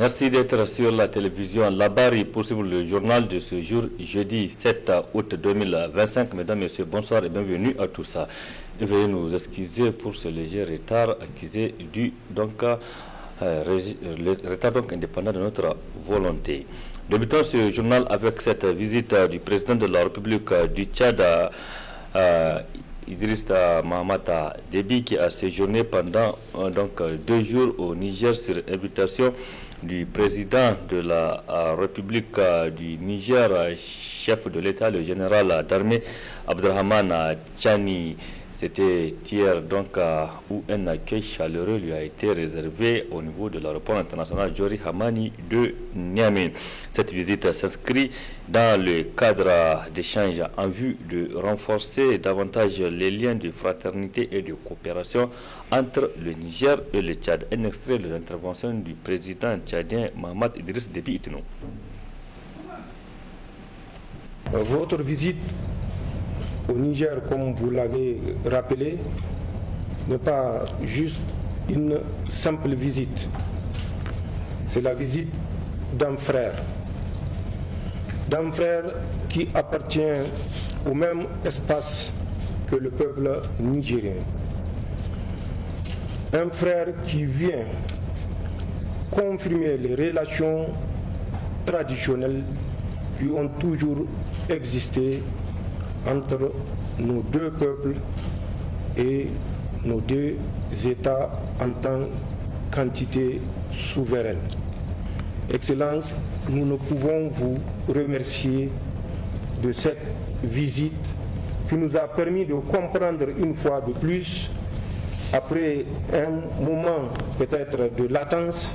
Merci d'être sur la télévision Labari pour suivre le journal de ce jour, jeudi 7 août 2025. Mesdames, Messieurs, bonsoir et bienvenue à tous. Veuillez nous excuser pour ce léger retard accusé du retard indépendant de notre volonté. Débutons ce journal avec cette visite du président de la République du Tchad, Idrissa Mahamata Déby, qui a séjourné pendant 2 jours au Niger sur invitation du président de la République du Niger, chef de l'État, le général d'armée Abdrahman Tchani. C'était hier où un accueil chaleureux lui a été réservé au niveau de l'aéroport international Jori Hamani de Niamey. Cette visite s'inscrit dans le cadre d'échanges en vue de renforcer davantage les liens de fraternité et de coopération entre le Niger et le Tchad. Un extrait de l'intervention du président tchadien Mahamat Idriss Déby Itno. Votre visite au Niger, comme vous l'avez rappelé, n'est pas juste une simple visite. C'est la visite d'un frère qui appartient au même espace que le peuple nigérien. Un frère qui vient confirmer les relations traditionnelles qui ont toujours existé entre nos deux peuples et nos deux États en tant qu'entité souveraine. Excellence, nous ne pouvons vous remercier de cette visite qui nous a permis de comprendre une fois de plus, après un moment peut-être de latence,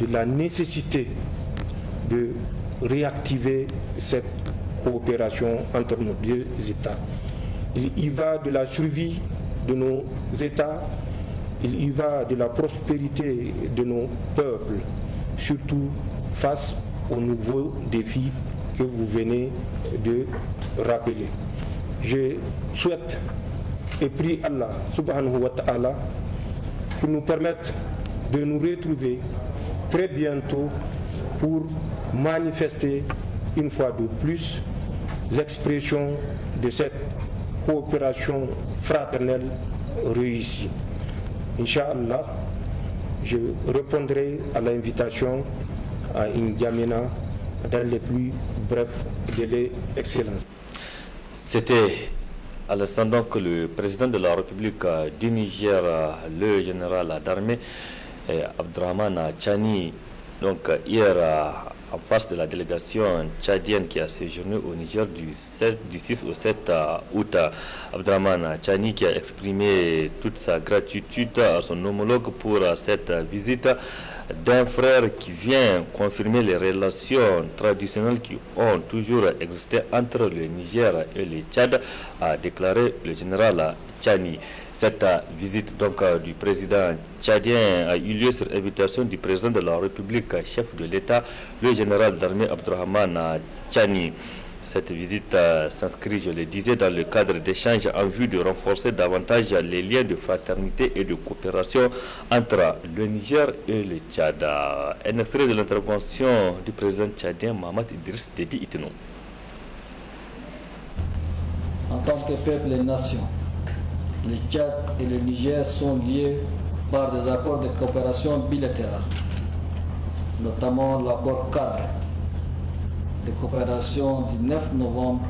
de la nécessité de réactiver cette coopération entre nos deux États. Il y va de la survie de nos États, il y va de la prospérité de nos peuples, surtout face aux nouveaux défis que vous venez de rappeler. Je souhaite et prie Allah subhanahu wa ta'ala qu'il nous permette de nous retrouver très bientôt pour manifester une fois de plus l'expression de cette coopération fraternelle réussie. Inch'Allah, je répondrai à l'invitation à N'Djamena dans les plus brefs délais, Excellence. C'était à l'instant donc le président de la République du Niger, le général d'armée Abdrahman Tchani, donc hier en face de la délégation tchadienne qui a séjourné au Niger du 6 au 7 août. Abdrahman Tchani qui a exprimé toute sa gratitude à son homologue pour cette visite d'un frère qui vient confirmer les relations traditionnelles qui ont toujours existé entre le Niger et le Tchad, a déclaré le général Tchani. Cette visite donc du président tchadien a eu lieu sur invitation du président de la République, chef de l'État, le général d'armée Abdrahman Tchani. Cette visite s'inscrit, je le disais, dans le cadre d'échanges en vue de renforcer davantage les liens de fraternité et de coopération entre le Niger et le Tchad. Un extrait de l'intervention du président tchadien Mahamat Idriss Déby Itno. En tant que peuple et nation, le Tchad et le Niger sont liés par des accords de coopération bilatérale, notamment l'accord cadre de coopération du 9 novembre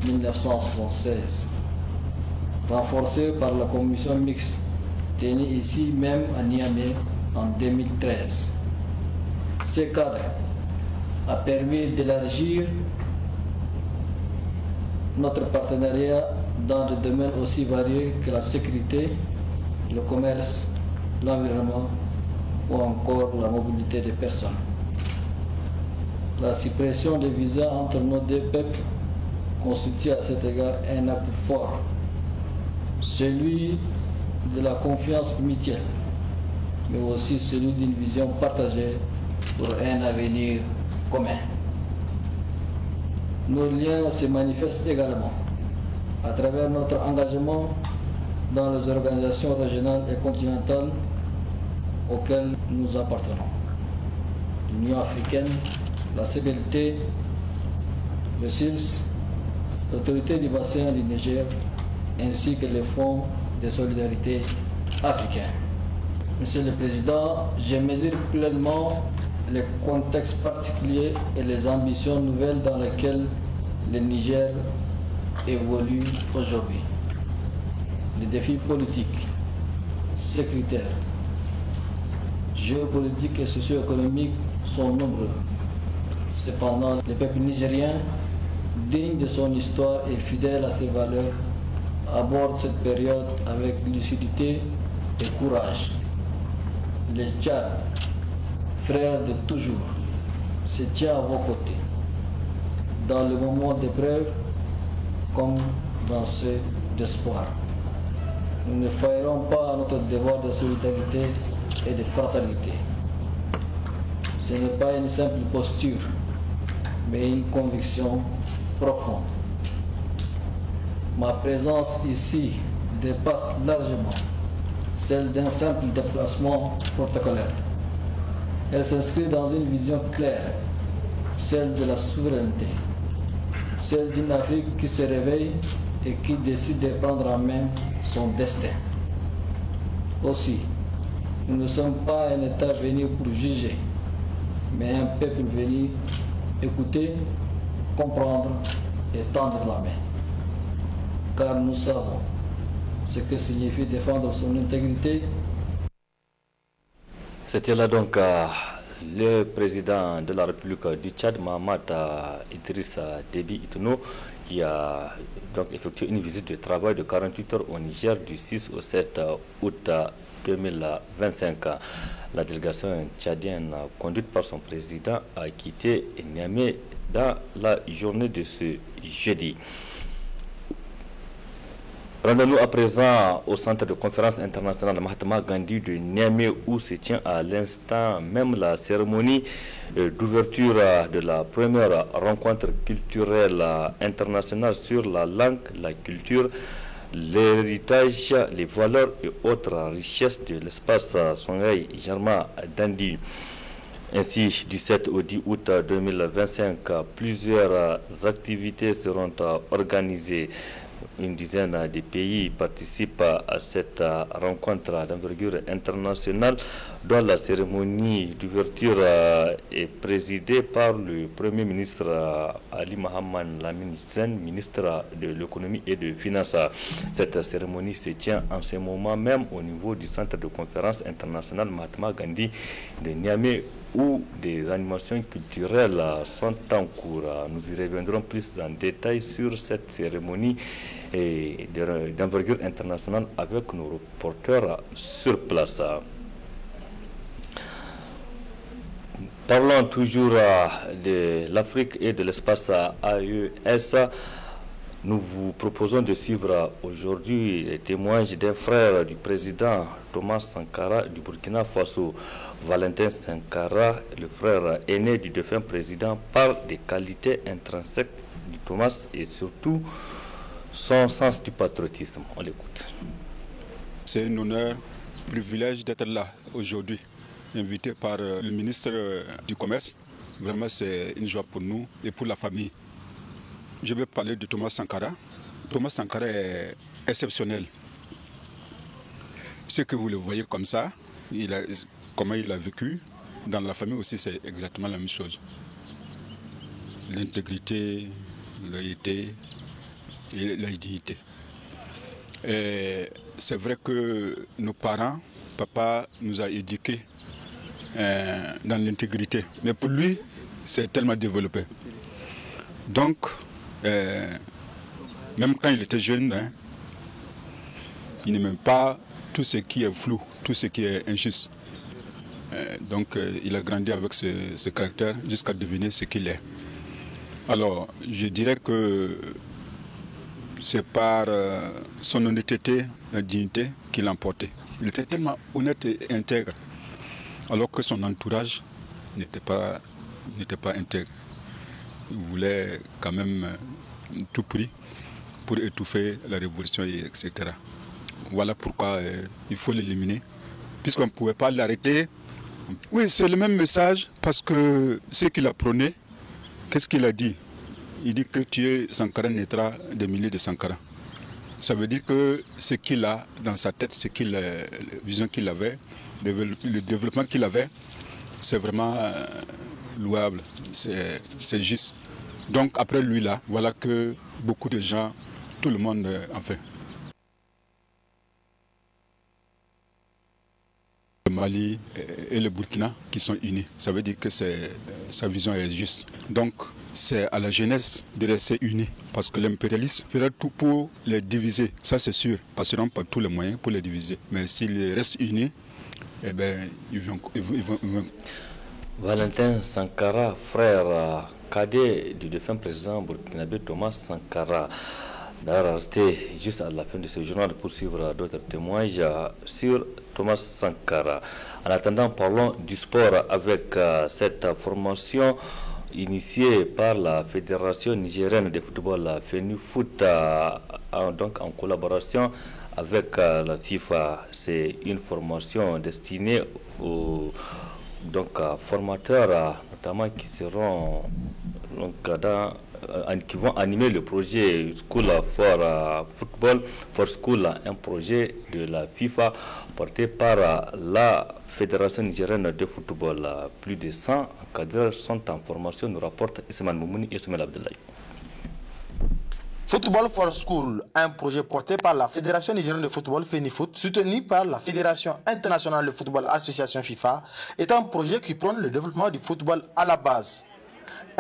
1976, renforcé par la commission mixte tenue ici même à Niamey en 2013. Ce cadre a permis d'élargir notre partenariat dans des domaines aussi variés que la sécurité, le commerce, l'environnement ou encore la mobilité des personnes. La suppression des visas entre nos deux peuples constitue à cet égard un acte fort, celui de la confiance mutuelle, mais aussi celui d'une vision partagée pour un avenir commun. Nos liens se manifestent également à travers notre engagement dans les organisations régionales et continentales auxquelles nous appartenons. l'Union africaine, la CBLT, le SILS, l'autorité du bassin du Niger, ainsi que les fonds de solidarité africains. Monsieur le Président, je mesure pleinement le contexte particulier et les ambitions nouvelles dans lesquelles le Niger évolue aujourd'hui. Les défis politiques, sécuritaires, géopolitiques et socio-économiques sont nombreux. Cependant, le peuple nigérien, digne de son histoire et fidèle à ses valeurs, aborde cette période avec lucidité et courage. Le Tchad, frère de toujours, se tient à vos côtés, dans le moment d'épreuve comme dans ceux d'espoir. Nous ne faillerons pas à notre devoir de solidarité et de fraternité. Ce n'est pas une simple posture, mais une conviction profonde. Ma présence ici dépasse largement celle d'un simple déplacement protocolaire. Elle s'inscrit dans une vision claire, celle de la souveraineté, celle d'une Afrique qui se réveille et qui décide de prendre en main son destin. Aussi, nous ne sommes pas un État venu pour juger, mais un peuple venu écouter, comprendre et tendre la main. Car nous savons ce que signifie défendre son intégrité. C'était là donc le président de la République du Tchad, Mahamat Idrissa Déby Itno, qui a donc effectué une visite de travail de 48 heures au Niger du 6 au 7 août 2025. La délégation tchadienne conduite par son président a quitté Niamey dans la journée de ce jeudi. Rendons-nous à présent au centre de conférence internationale Mahatma Gandhi de Niamey où se tient à l'instant même la cérémonie d'ouverture de la première rencontre culturelle internationale sur la langue, la culture, l'héritage, les valeurs et autres richesses de l'espace Songhai Jarma Dandi. Ainsi, du 7 au 10 août 2025, plusieurs activités seront organisées. Une dizaine de pays participent à cette rencontre d'envergure internationale dont la cérémonie d'ouverture est présidée par le Premier ministre Ali Mohamed Lamine Zen, ministre de l'économie et des finances. Cette cérémonie se tient en ce moment même au niveau du centre de conférence internationale Mahatma Gandhi de Niamey où des animations culturelles sont en cours. Nous y reviendrons plus en détail sur cette cérémonie d'envergure internationale avec nos reporters sur place. Parlons toujours de l'Afrique et de l'espace AES. Nous vous proposons de suivre aujourd'hui les témoignages d'un frère du président Thomas Sankara du Burkina Faso. Valentin Sankara, le frère aîné du défunt président, parle des qualités intrinsèques de Thomas et surtout son sens du patriotisme. On l'écoute. C'est un honneur, un privilège d'être là aujourd'hui, invité par le ministre du Commerce. Vraiment, c'est une joie pour nous et pour la famille. Je vais parler de Thomas Sankara. Thomas Sankara est exceptionnel. Ce que vous le voyez comme ça, comment il a vécu, dans la famille aussi, c'est exactement la même chose. L'intégrité, la loyauté et la dignité. C'est vrai que nos parents, papa nous a éduqués dans l'intégrité. Mais pour lui, c'est tellement développé. Donc, même quand il était jeune, il n'aimait pas tout ce qui est flou, tout ce qui est injuste. Donc il a grandi avec ce caractère jusqu'à devenir ce qu'il est. Alors je dirais que c'est par son honnêteté, la dignité qu'il l'a emporté. Il était tellement honnête et intègre, alors que son entourage n'était pas intègre. Il voulait quand même tout prix pour étouffer la révolution, etc. Voilà pourquoi il faut l'éliminer. Puisqu'on ne pouvait pas l'arrêter, Oui, c'est le même message parce que ce qu'il a prôné, qu'est-ce qu'il a dit? Il dit que tuer Sankara naîtra des milliers de Sankara. Ça veut dire que ce qu'il a dans sa tête, la vision qu'il avait, le développement qu'il avait, c'est vraiment louable, c'est juste. Donc après lui là, voilà que beaucoup de gens, tout le monde en fait. Le Mali et le Burkina qui sont unis, ça veut dire que sa vision est juste. Donc c'est à la jeunesse de rester unis, parce que l'impérialisme fera tout pour les diviser, ça c'est sûr, passeront par tous les moyens pour les diviser. Mais s'ils restent unis, eh bien, ils vont. Valentin Sankara, frère cadet du défunt président burkinabé Thomas Sankara, d'ailleurs arrêté juste à la fin de ce journal pour suivre d'autres témoignages sur Thomas Sankara. En attendant, parlons du sport avec cette formation initiée par la Fédération nigérienne de football FENIFOOT, donc en collaboration avec la FIFA. C'est une formation destinée aux formateurs, notamment qui seront qui vont animer le projet School for Football for School, un projet de la FIFA porté par la Fédération nigérienne de football. Plus de 100 cadres sont en formation, nous rapporte Ismaël Moumouni et Soumel Abdoulaye. Football for School, un projet porté par la Fédération nigérienne de football FENIFOOT, soutenu par la Fédération internationale de football association FIFA, est un projet qui prône le développement du football à la base.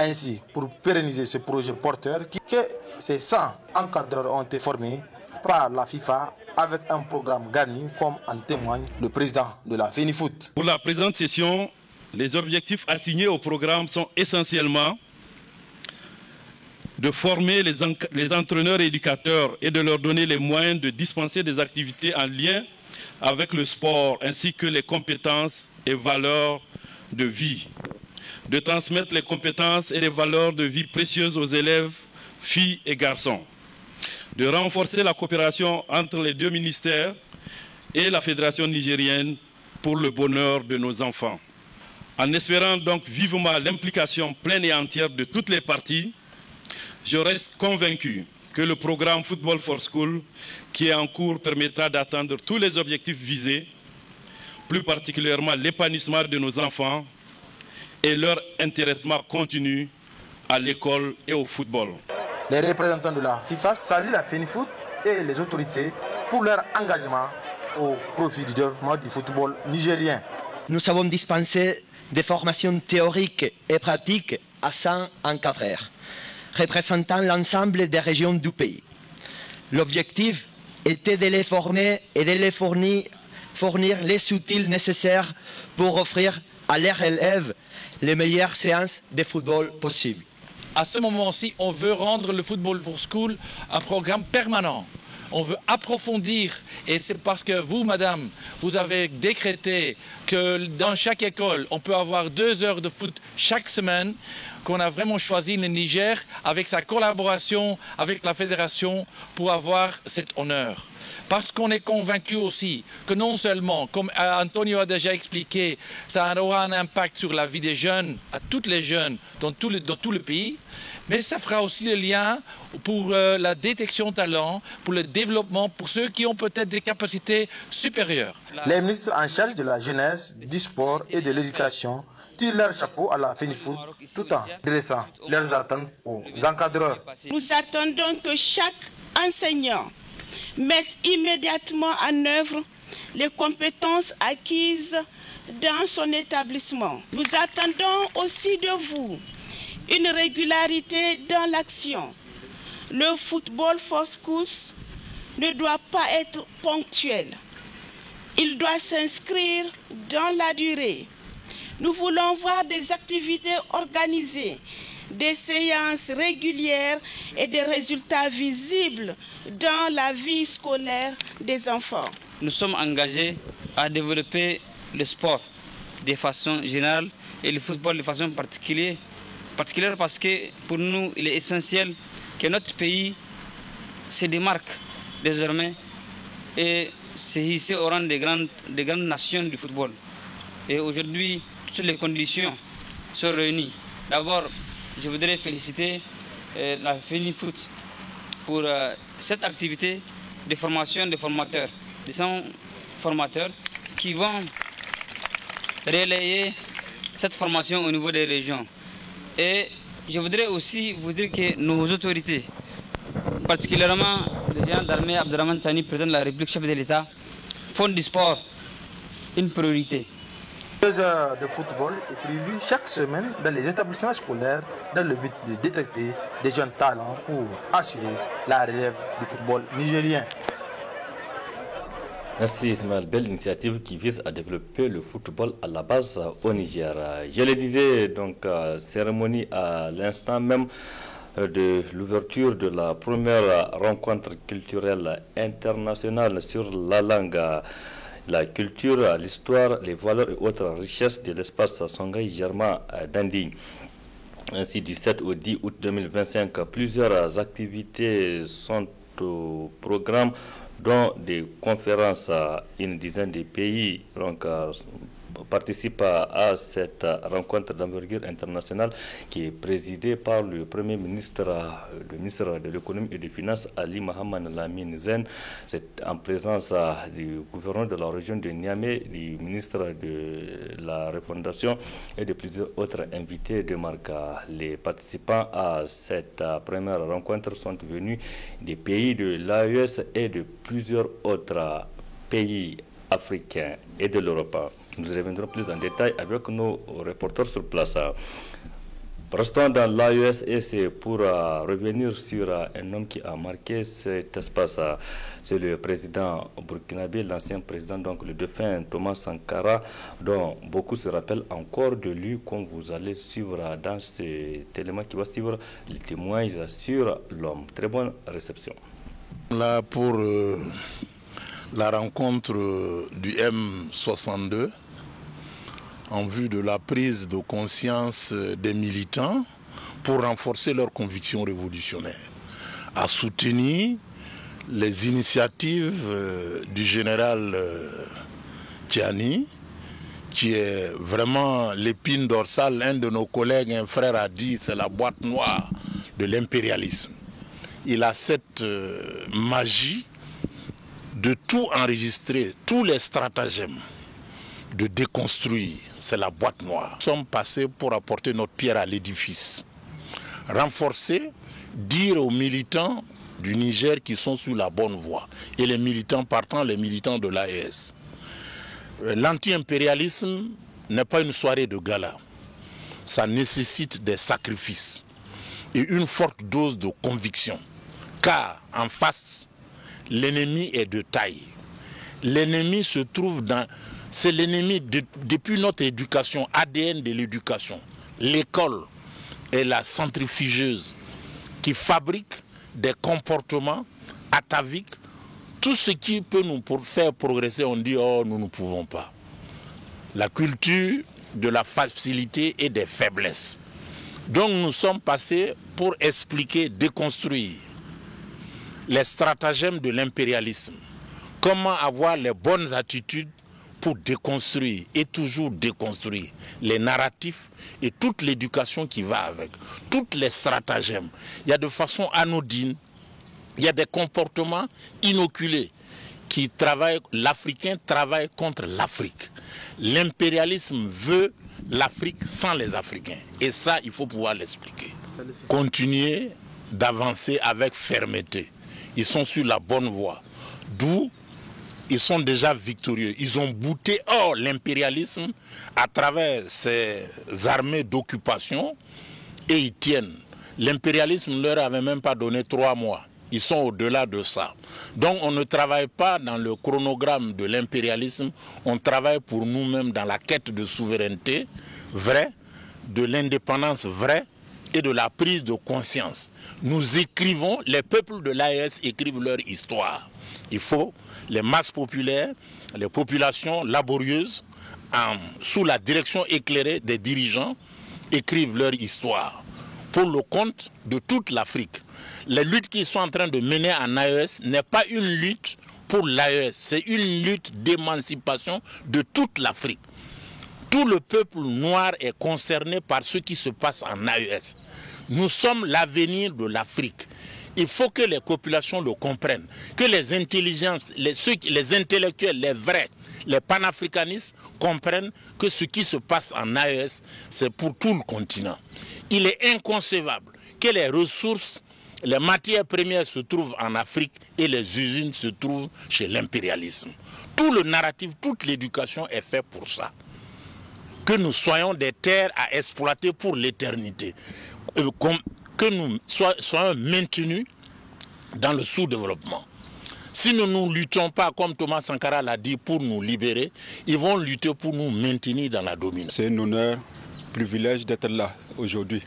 Ainsi, pour pérenniser ce projet porteur, ces 100 encadreurs ont été formés par la FIFA avec un programme garni, comme en témoigne le président de la FENIFOOT. Pour la présente session, les objectifs assignés au programme sont essentiellement de former les entraîneurs et éducateurs et de leur donner les moyens de dispenser des activités en lien avec le sport ainsi que les compétences et valeurs de vie. De transmettre les compétences et les valeurs de vie précieuses aux élèves, filles et garçons. De renforcer la coopération entre les deux ministères et la Fédération nigérienne pour le bonheur de nos enfants. En espérant donc vivement l'implication pleine et entière de toutes les parties, je reste convaincu que le programme Football for School qui est en cours permettra d'atteindre tous les objectifs visés, plus particulièrement l'épanouissement de nos enfants et leur intéressement continu à l'école et au football. Les représentants de la FIFA saluent la FENIFOOT et les autorités pour leur engagement au profit du développement du football nigérien. Nous avons dispensé des formations théoriques et pratiques à 100 encadreurs, représentant l'ensemble des régions du pays. L'objectif était de les former et de les fournir les outils nécessaires pour offrir à leurs élèves les meilleures séances de football possibles. À ce moment-ci, on veut rendre le Football for School un programme permanent. On veut approfondir, et c'est parce que vous, madame, vous avez décrété que dans chaque école, on peut avoir 2 heures de foot chaque semaine, qu'on a vraiment choisi le Niger avec sa collaboration avec la fédération pour avoir cet honneur. Parce qu'on est convaincu aussi que non seulement, comme Antonio a déjà expliqué, ça aura un impact sur la vie des jeunes, à toutes les jeunes dans tout le pays, mais ça fera aussi le lien pour la détection de talent, pour le développement, pour ceux qui ont peut-être des capacités supérieures. Les ministres en charge de la jeunesse, du sport et de l'éducation tirent leur chapeau à la FENIFOOT tout en dressant leurs attentes aux encadreurs. Nous attendons que chaque enseignant mette immédiatement en œuvre les compétences acquises dans son établissement. Nous attendons aussi de vous une régularité dans l'action. Le Football for Schools ne doit pas être ponctuel. Il doit s'inscrire dans la durée. Nous voulons voir des activités organisées, des séances régulières et des résultats visibles dans la vie scolaire des enfants. Nous sommes engagés à développer le sport de façon générale et le football de façon particulière parce que pour nous, il est essentiel que notre pays se démarque désormais et se hisse au rang des grandes nations du football. Et aujourd'hui, toutes les conditions sont réunies. D'abord, je voudrais féliciter la FENIFOOT pour cette activité de formation des formateurs. Des 100 formateurs qui vont relayer cette formation au niveau des régions. Et je voudrais aussi vous dire que nos autorités, particulièrement le général d'armée Abdraman Chani, président de la République, chef de l'État, font du sport une priorité. 2 heures de football est prévue chaque semaine dans les établissements scolaires dans le but de détecter des jeunes talents pour assurer la relève du football nigérien. Merci Ismaël, belle initiative qui vise à développer le football à la base au Niger. Je le disais, donc cérémonie à l'instant même de l'ouverture de la première rencontre culturelle internationale sur la langue, la culture, l'histoire, les valeurs et autres richesses de l'espace Songhai Germain d'Andi. Ainsi, du 7 au 10 août 2025, plusieurs activités sont au programme, dont des conférences. Une dizaine de pays participent à cette rencontre d'envergure internationale qui est présidée par le Premier ministre, le ministre de l'économie et des finances, Ali Mohamed Lamine Zen. C'est en présence du gouverneur de la région de Niamey, du ministre de la refondation et de plusieurs autres invités de marque. Les participants à cette première rencontre sont venus des pays de l'AES et de plusieurs autres pays africains et de l'Europe. Nous reviendrons plus en détail avec nos reporters sur place. Restons dans l'AES et c'est pour revenir sur un homme qui a marqué cet espace. C'est le président burkinabé, l'ancien président, donc le défunt Thomas Sankara, dont beaucoup se rappellent encore de lui, comme vous allez suivre dans cet élément qui va suivre les témoignages sur l'homme. Très bonne réception. Là pour la rencontre du M62 en vue de la prise de conscience des militants pour renforcer leurs convictions révolutionnaires, à soutenir les initiatives du général Tchani, qui est vraiment l'épine dorsale. Un de nos collègues, un frère, a dit c'est la boîte noire de l'impérialisme. Il a cette magie de tout enregistrer, tous les stratagèmes, de déconstruire. C'est la boîte noire. Nous sommes passés pour apporter notre pierre à l'édifice. Renforcer, dire aux militants du Niger qui sont sur la bonne voie. Et les militants partant, les militants de l'AES. L'anti-impérialisme n'est pas une soirée de gala. Ça nécessite des sacrifices et une forte dose de conviction. Car en face, l'ennemi est de taille. L'ennemi se trouve dans... C'est l'ennemi depuis notre éducation, ADN de l'éducation. L'école est la centrifugeuse qui fabrique des comportements ataviques. Tout ce qui peut nous faire progresser, on dit « oh, nous ne pouvons pas ». La culture de la facilité et des faiblesses. Donc nous sommes passés pour expliquer, déconstruire les stratagèmes de l'impérialisme. Comment avoir les bonnes attitudes pour déconstruire et toujours déconstruire les narratifs et toute l'éducation qui va avec, toutes les stratagèmes. Il y a de façon anodine, il y a des comportements inoculés qui travaillent, l'Africain travaille contre l'Afrique. L'impérialisme veut l'Afrique sans les Africains. Et ça, il faut pouvoir l'expliquer. Continuer d'avancer avec fermeté. Ils sont sur la bonne voie. D'où ils sont déjà victorieux. Ils ont bouté hors l'impérialisme à travers ces armées d'occupation et ils tiennent. L'impérialisme ne leur avait même pas donné 3 mois. Ils sont au-delà de ça. Donc on ne travaille pas dans le chronogramme de l'impérialisme, on travaille pour nous-mêmes dans la quête de souveraineté vraie, de l'indépendance vraie et de la prise de conscience. Nous écrivons, les peuples de l'AES écrivent leur histoire. Il faut les masses populaires, les populations laborieuses, sous la direction éclairée des dirigeants, écrivent leur histoire pour le compte de toute l'Afrique. Les luttes qu'ils sont en train de mener en AES n'est pas une lutte pour l'AES, c'est une lutte d'émancipation de toute l'Afrique. Tout le peuple noir est concerné par ce qui se passe en AES. Nous sommes l'avenir de l'Afrique. Il faut que les populations le comprennent, que les intelligences, les intellectuels, les vrais, les panafricanistes comprennent que ce qui se passe en AES, c'est pour tout le continent. Il est inconcevable que les ressources, les matières premières se trouvent en Afrique et les usines se trouvent chez l'impérialisme. Tout le narratif, toute l'éducation est faite pour ça. Que nous soyons des terres à exploiter pour l'éternité. Que nous soyons maintenus dans le sous-développement. Si nous ne luttons pas, comme Thomas Sankara l'a dit, pour nous libérer, ils vont lutter pour nous maintenir dans la domination. C'est un honneur, privilège d'être là aujourd'hui,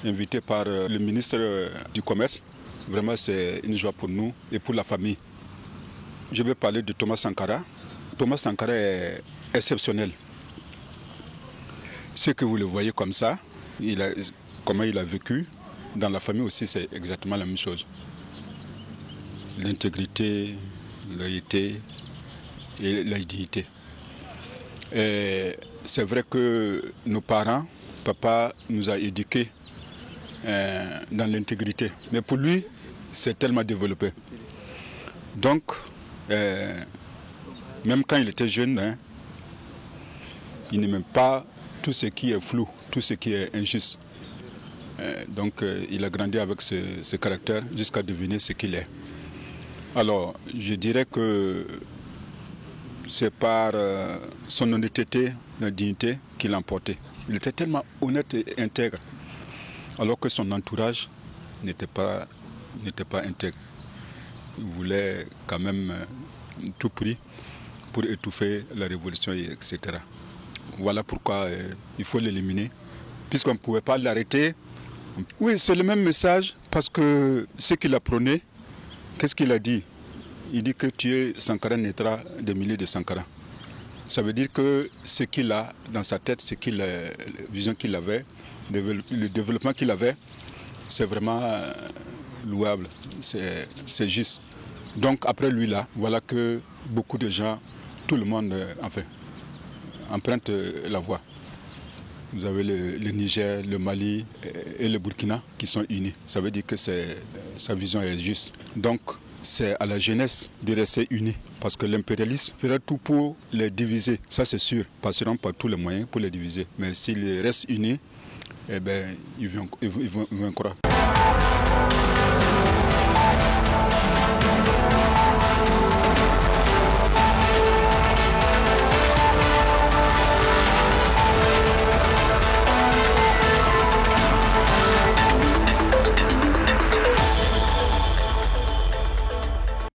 invité par le ministre du Commerce. Vraiment, c'est une joie pour nous et pour la famille. Je vais parler de Thomas Sankara. Thomas Sankara est exceptionnel. Ce que vous le voyez comme ça, comment il a vécu, dans la famille aussi, c'est exactement la même chose. L'intégrité, la loyauté et la dignité. C'est vrai que nos parents, papa nous a éduqués dans l'intégrité. Mais pour lui, c'est tellement développé. Donc, même quand il était jeune, hein, il n'aimait pas tout ce qui est flou, tout ce qui est injuste. Donc il a grandi avec ce caractère jusqu'à devenir ce qu'il est. Alors je dirais que c'est par son honnêteté, la dignité qu'il l'a emporté. Il était tellement honnête et intègre, alors que son entourage n'était pas intègre. Il voulait quand même tout prix pour étouffer la révolution, etc. Voilà pourquoi il faut l'éliminer, puisqu'on ne pouvait pas l'arrêter. Oui, c'est le même message, parce que ce qu'il a prôné, qu'est-ce qu'il a dit? Il dit que tuer Sankara naîtra des milliers de Sankara. Ça veut dire que ce qu'il a dans sa tête, la vision qu'il avait, le développement qu'il avait, c'est vraiment louable, c'est juste. Donc après lui là, voilà que beaucoup de gens, tout le monde, enfin, emprunte la voie. Vous avez le Niger, le Mali et le Burkina qui sont unis. Ça veut dire que sa vision est juste. Donc c'est à la jeunesse de rester unis, parce que l'impérialisme fera tout pour les diviser. Ça c'est sûr, passeront par tous les moyens pour les diviser. Mais s'ils restent unis, eh ben, ils vont croire.